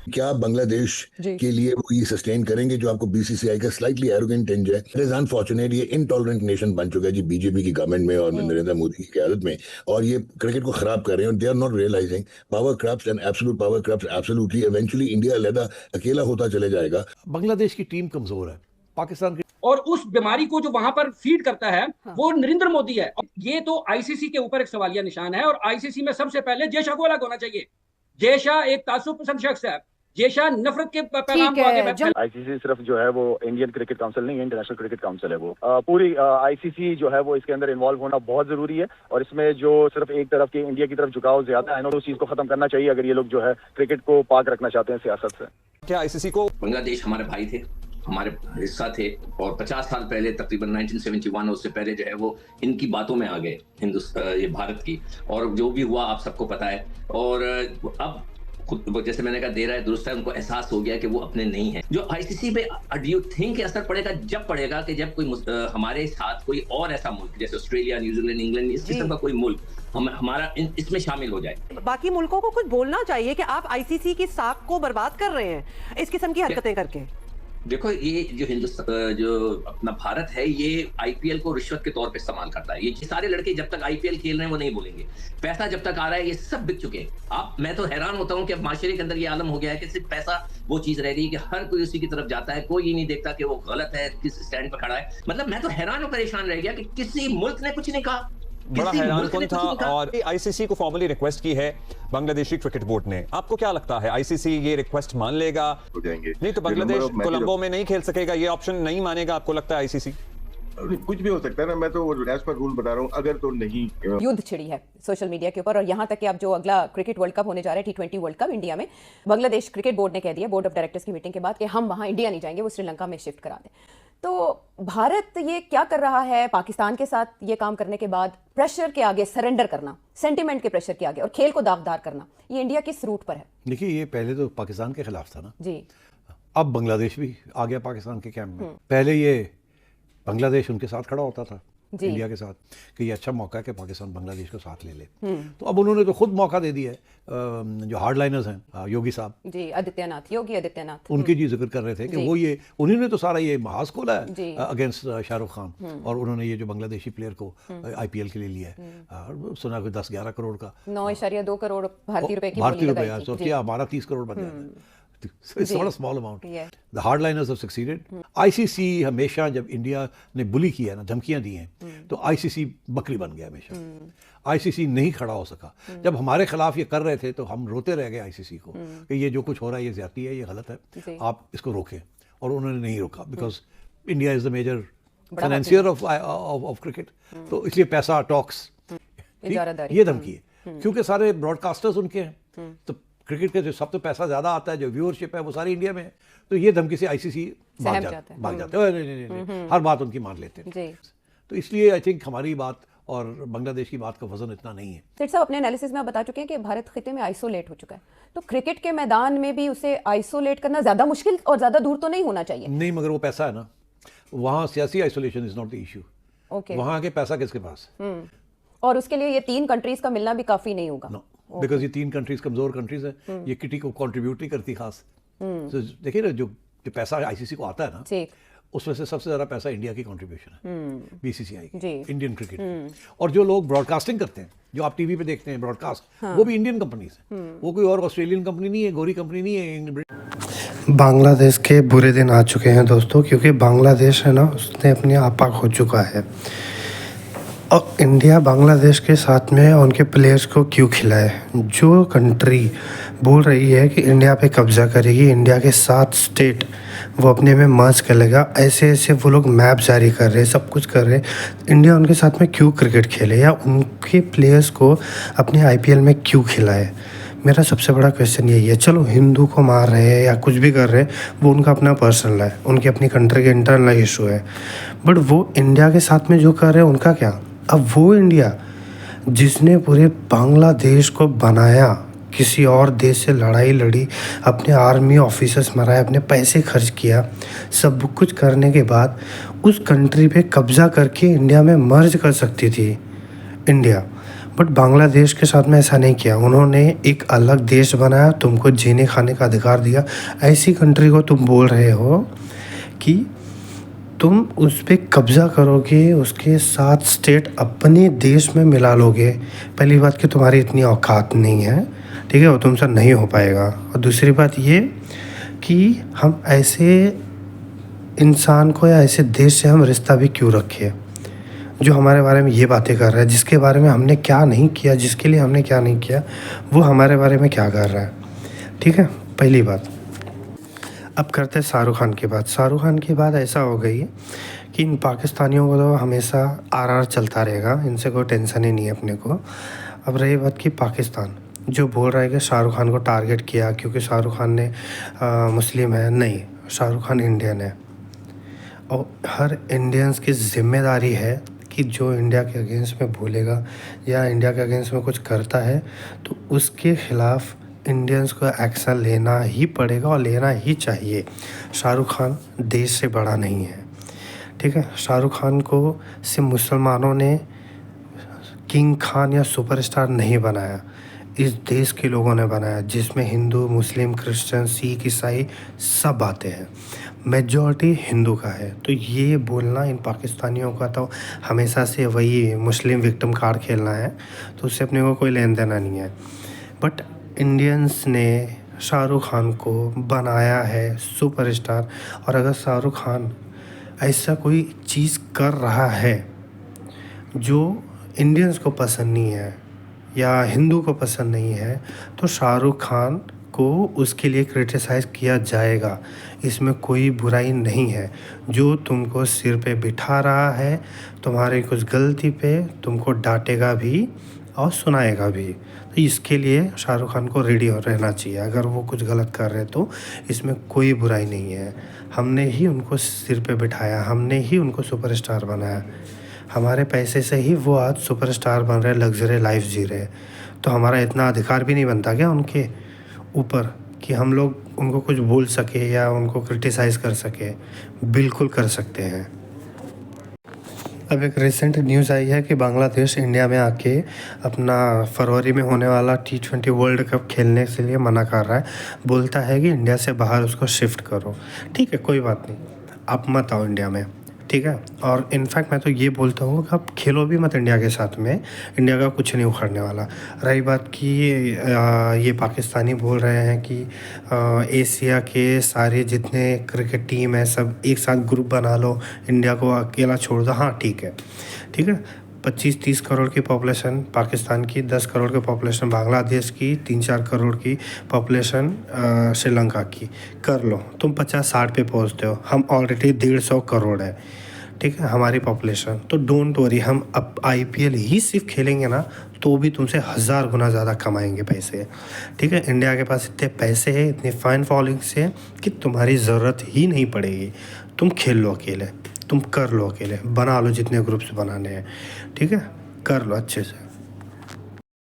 क्या बांग्लादेश जी। के लिए वो ये सस्टेन करेंगे जो आपको बीसीसीआई का स्लाइटली एरोगेंट टिंज है? इट इज अनफॉर्चुनेट, ये इनटॉलरेंट नेशन बन चुका है जी बीजेपी की गवर्नमेंट में और नरेंद्र मोदी की क़यादत में, और ये क्रिकेट को खराब कर रहे हैं। They are not realizing power corrupts and absolute power corrupts absolutely eventually India अलहदा अकेला होता चले जाएगा। बांग्लादेश की टीम कमजोर है, पाकिस्तान की और उस बीमारी को जो वहां पर फीड करता है वो नरेंद्र मोदी है। और ये तो आईसीसी के ऊपर एक सवालिया निशान है, और आईसीसी में सबसे पहले जय शाह को अलग होना चाहिए। जय शाह एक तासुब पसंद शख्स है। जय शाह नफरत के पैगाम को आगे आईसीसी सिर्फ जो है वो इंडियन क्रिकेट काउंसिल नहीं है, इंटरनेशनल क्रिकेट काउंसिल है। वो पूरी आईसीसी जो है वो इसके अंदर इन्वॉल्व होना बहुत जरूरी है। और इसमें जो सिर्फ एक तरफ की इंडिया की तरफ झुकाव ज्यादा है, उस चीज को खत्म करना चाहिए अगर ये लोग जो है क्रिकेट को पाक रखना चाहते हैं सियासत से। क्या आईसीसी को बांग्लादेश हमारे भाई थे, हमारे हिस्सा थे, और 50 साल पहले तकरीबन 1971 उससे पहले जो है वो इनकी बातों में आ गए हिंदुस्तान, ये भारत की, और जो भी हुआ आप सबको पता है। और अब खुद जैसे मैंने कहा, दे रहा है दुरुस्त है, उनको एहसास हो गया कि वो अपने नहीं है। जो आईसीसी पे डू यू थिंक असर पड़ेगा? जब पड़ेगा कि जब कोई हमारे साथ कोई और ऐसा मुल्क जैसे ऑस्ट्रेलिया, न्यूजीलैंड, इंग्लैंड, इस किस्म का कोई मुल्क हमारा इसमें शामिल हो जाए। बाकी मुल्कों को कुछ बोलना चाहिए कि आप आईसीसी की साख को बर्बाद कर रहे हैं इस किस्म की हरकतें करके। देखो, ये जो हिंदुस्तान, जो अपना भारत है, ये आईपीएल को रिश्वत के तौर पे इस्तेमाल करता है। ये सारे लड़के जब तक आईपीएल खेल रहे हैं वो नहीं बोलेंगे। पैसा जब तक आ रहा है ये सब बिक चुके हैं। मैं तो हैरान होता हूँ कि अब माशरे के अंदर ये आलम हो गया है कि सिर्फ पैसा वो चीज रह गई कि हर कोई उसी की तरफ जाता है, कोई ये नहीं देखता कि वो गलत है, किस स्टैंड पर खड़ा है। मतलब मैं तो हैरान और परेशान रह गया कि किसी मुल्क ने कुछ नहीं कहा, बड़ा हैरानकुन था। और आईसीसी को फॉर्मली रिक्वेस्ट की है बांग्लादेशी क्रिकेट बोर्ड ने। आपको क्या लगता है, आईसीसी ये रिक्वेस्ट मान लेगा? हो जाएंगे नहीं तो बांग्लादेश कोलंबो में नहीं खेल सकेगा, ये ऑप्शन नहीं मानेगा आपको लगता है आईसीसी? कुछ भी हो सकता है ना, मैं तो एज पर रूल बता रहा हूँ। अगर तो नहीं, युद्ध छिड़ी है सोशल मीडिया के ऊपर, और यहाँ तक कि अब जो अगला क्रिकेट वर्ल्ड कप होने जा रहा है, T20 वर्ल्ड कप इंडिया में, बांग्लादेश क्रिकेट बोर्ड ने कह दिया, बोर्ड ऑफ डायरेक्टर्स की मीटिंग के बाद, कि हम वहाँ इंडिया नहीं जाएंगे, वो श्रीलंका में शिफ्ट करा दें। तो भारत ये क्या कर रहा है पाकिस्तान के साथ ये काम करने के बाद? प्रेशर के आगे सरेंडर करना, सेंटिमेंट के प्रेशर के आगे, और खेल को दागदार करना, ये इंडिया किस रूट पर है? देखिए, ये पहले तो पाकिस्तान के खिलाफ था ना जी, अब बांग्लादेश भी आ गया पाकिस्तान के कैंप में। पहले ये बांग्लादेश उनके साथ खड़ा होता था इंडिया के साथ कि ये अच्छा मौका है कि पाकिस्तान बांग्लादेश को साथ ले ले। तो अब उन्होंने तो खुद मौका दे दिया है। जो हार्डलाइनर्स हैं, योगी साहब जी, आदित्यनाथ, योगी आदित्यनाथ, उनकी जी जिक्र कर रहे थे कि वो ये उन्होंने तो सारा ये महाज खोला है अगेंस्ट शाहरुख खान, और उन्होंने ये जो बांग्लादेशी प्लेयर को आईपीएल के लिए लिया है, सुना कोई 10-11 करोड़ का, 9.2 करोड़ भारतीय रुपए की भारतीय रुपये, तो क्या हमारा 30 करोड़ बन जाता है। So it's not a small amount. Yeah. The hardliners have succeeded. ICC हमेशा जब इंडिया ने बुली किया ना, धमकियां दी हैं, तो ICC बकरी बन गया हमेशा। ICC नहीं खड़ा हो सका। जब हमारे खिलाफ ये कर रहे थे तो हम रोते रह गए ICC को कि ये जो कुछ हो रहा है ये ज्यादती है, ये गलत है, आप इसको रोकें। और उन्होंने नहीं रोका, because India is the major financier of cricket. तो इसलिए पैसा, टॉक्स, ये धमकी है, क्योंकि सारे ब्रॉडकास्टर्स उनके हैं। तो क्रिकेट के जो सब तो पैसा ज्यादा आता है, जो व्यूअरशिप है, वो सारी इंडिया में है। तो ये धमकी से आईसीसी भाग जाते हैं, नहीं, हर बात उनकी मान लेते हैं। तो इसलिए आई थिंक हमारी बात और बांग्लादेश की बात का वजन इतना नहीं है। सेठ साहब, अपने एनालिसिस में आप बता चुके हैं कि भारत खिते में आइसोलेट हो चुका है, तो क्रिकेट के मैदान में भी उसे आइसोलेट करना ज्यादा मुश्किल और ज्यादा दूर तो नहीं होना चाहिए? नहीं, मगर वो पैसा है ना, वहाँ सियासी isolation is not the issue. वहाँ आके पैसा किसके पास? और उसके लिए ये 3 कंट्रीज का मिलना भी काफी नहीं होगा। बिकॉज ये 3 कंट्रीज कमजोर कंट्रीज है, ये किटी को कंट्रीब्यूट नहीं करती खास। तो देखिए ना, जो पैसा आईसीसी को आता है ना, उसमें से सबसे ज्यादा पैसा इंडिया की कंट्रीब्यूशन है, बीसीसीआई की, इंडियन क्रिकेट। और जो लोग ब्रॉडकास्टिंग करते हैं, जो आप टीवी पे देखते हैं ब्रॉडकास्ट, वो भी इंडियन कंपनीज है, वो कोई और ऑस्ट्रेलियन कंपनी नहीं है, गोरी कंपनी नहीं है। बांग्लादेश के बुरे दिन आ चुके हैं दोस्तों, क्योंकि बांग्लादेश है ना, उसने अपने आपा खो चुका है। और इंडिया बांग्लादेश के साथ में उनके प्लेयर्स को क्यों खिलाए? जो कंट्री बोल रही है कि इंडिया पे कब्जा करेगी, इंडिया के 7 स्टेट वो अपने में मर्ज कर लेगा, ऐसे ऐसे वो लोग मैप जारी कर रहे हैं, सब कुछ कर रहे हैं। इंडिया उनके साथ में क्यों क्रिकेट खेले, या उनके प्लेयर्स को अपने आईपीएल में क्यों खिलाए? मेरा सबसे बड़ा क्वेश्चन यही है। चलो, हिंदू को मार रहे हैं या कुछ भी कर रहे हैं, वो उनका अपना पर्सनल है, उनकी अपनी कंट्री के इंटरनल इशू है, बट वो इंडिया के साथ में जो कर रहे हैं उनका क्या? अब वो इंडिया जिसने पूरे बांग्लादेश को बनाया, किसी और देश से लड़ाई लड़ी, अपने आर्मी ऑफिसर्स मराए, अपने पैसे खर्च किया, सब कुछ करने के बाद उस कंट्री पे कब्जा करके इंडिया में मर्ज कर सकती थी इंडिया, बट बांग्लादेश के साथ में ऐसा नहीं किया। उन्होंने एक अलग देश बनाया, तुमको जीने खाने का अधिकार दिया। ऐसी कंट्री को तुम बोल रहे हो कि तुम उस पर कब्ज़ा करोगे, उसके साथ स्टेट अपने देश में मिला लोगे। पहली बात कि तुम्हारी इतनी औकात नहीं है, ठीक है, वो तुमसे नहीं हो पाएगा। और दूसरी बात ये कि हम ऐसे इंसान को या ऐसे देश से हम रिश्ता भी क्यों रखें जो हमारे बारे में ये बातें कर रहा है, जिसके बारे में हमने क्या नहीं किया, जिसके लिए हमने क्या नहीं किया, वो हमारे बारे में क्या कर रहा है। ठीक है, पहली बात। अब करते हैं शाहरुख खान की बात। शाहरुख खान की बात ऐसा हो गई कि इन पाकिस्तानियों को तो हमेशा आर चलता रहेगा, इनसे कोई टेंशन ही नहीं है अपने को। अब रही बात कि पाकिस्तान जो बोल रहा है कि शाहरुख खान को टारगेट किया क्योंकि शाहरुख खान ने मुस्लिम है, नहीं, शाहरुख खान इंडियन है और हर इंडियंस की जिम्मेदारी है कि जो इंडिया के अगेंस्ट में बोलेगा या इंडिया के अगेंस्ट में कुछ करता है तो उसके ख़िलाफ़ इंडियंस को एक्शन लेना ही पड़ेगा और लेना ही चाहिए। शाहरुख खान देश से बड़ा नहीं है, ठीक है। शाहरुख खान को सिर्फ मुसलमानों ने किंग खान या सुपरस्टार नहीं बनाया, इस देश के लोगों ने बनाया, जिसमें हिंदू, मुस्लिम, क्रिश्चियन, सिख, ईसाई सब आते हैं। मेजॉरिटी हिंदू का है। तो ये बोलना इन पाकिस्तानियों का तो हमेशा से वही मुस्लिम विक्टिम कार्ड खेलना है, तो उससे अपने को कोई लेन देना नहीं है। बट इंडियंस ने शाहरुख खान को बनाया है सुपरस्टार, और अगर शाहरुख खान ऐसा कोई चीज़ कर रहा है जो इंडियंस को पसंद नहीं है या हिंदू को पसंद नहीं है, तो शाहरुख खान को उसके लिए क्रिटिसाइज़ किया जाएगा। इसमें कोई बुराई नहीं है। जो तुमको सिर पे बिठा रहा है, तुम्हारी कुछ गलती पे तुमको डांटेगा भी और सुनाएगा भी, तो इसके लिए शाहरुख खान को रेडी हो रहना चाहिए। अगर वो कुछ गलत कर रहे तो इसमें कोई बुराई नहीं है। हमने ही उनको सिर पे बिठाया, हमने ही उनको सुपरस्टार बनाया, हमारे पैसे से ही वो आज सुपरस्टार बन रहे, लग्जरी लाइफ जी रहे। तो हमारा इतना अधिकार भी नहीं बनता क्या उनके ऊपर कि हम लोग उनको कुछ बोल सके या उनको क्रिटिसाइज़ कर सके? बिल्कुल कर सकते हैं। अब एक रिसेंट न्यूज़ आई है कि बांग्लादेश इंडिया में आके अपना फरवरी में होने वाला T20 वर्ल्ड कप खेलने के लिए मना कर रहा है। बोलता है कि इंडिया से बाहर उसको शिफ्ट करो। ठीक है, कोई बात नहीं, आप मत आओ इंडिया में, ठीक है। और इनफैक्ट मैं तो ये बोलता हूँ कि आप खेलो भी मत इंडिया के साथ में, इंडिया का कुछ नहीं उखड़ने वाला। रही बात कि ये पाकिस्तानी बोल रहे हैं कि एशिया के सारे जितने क्रिकेट टीम है सब एक साथ ग्रुप बना लो, इंडिया को अकेला छोड़ दो। हाँ ठीक है, ठीक है। 25-30 करोड़ की पॉपुलेशन पाकिस्तान की, 10 करोड़ की पॉपुलेशन बांग्लादेश की, 3-4 करोड़ की पॉपुलेशन श्रीलंका की, कर लो। तुम 50-60 पे पहुंचते हो, हम ऑलरेडी 150 करोड़ है, ठीक है, हमारी पॉपुलेशन। तो डोंट वरी, हम अब IPL ही सिर्फ खेलेंगे ना तो भी तुमसे 1000 गुना ज़्यादा कमाएंगे पैसे, ठीक है। इंडिया के पास इतने पैसे हैं, इतनी फाइन फॉलोइंग से कि तुम्हारी ज़रूरत ही नहीं पड़ेगी। तुम खेल लो अकेले, तुम कर लो अकेले, बना लो जितने ग्रुप्स बनाने हैं, ठीक है, कर लो अच्छे से।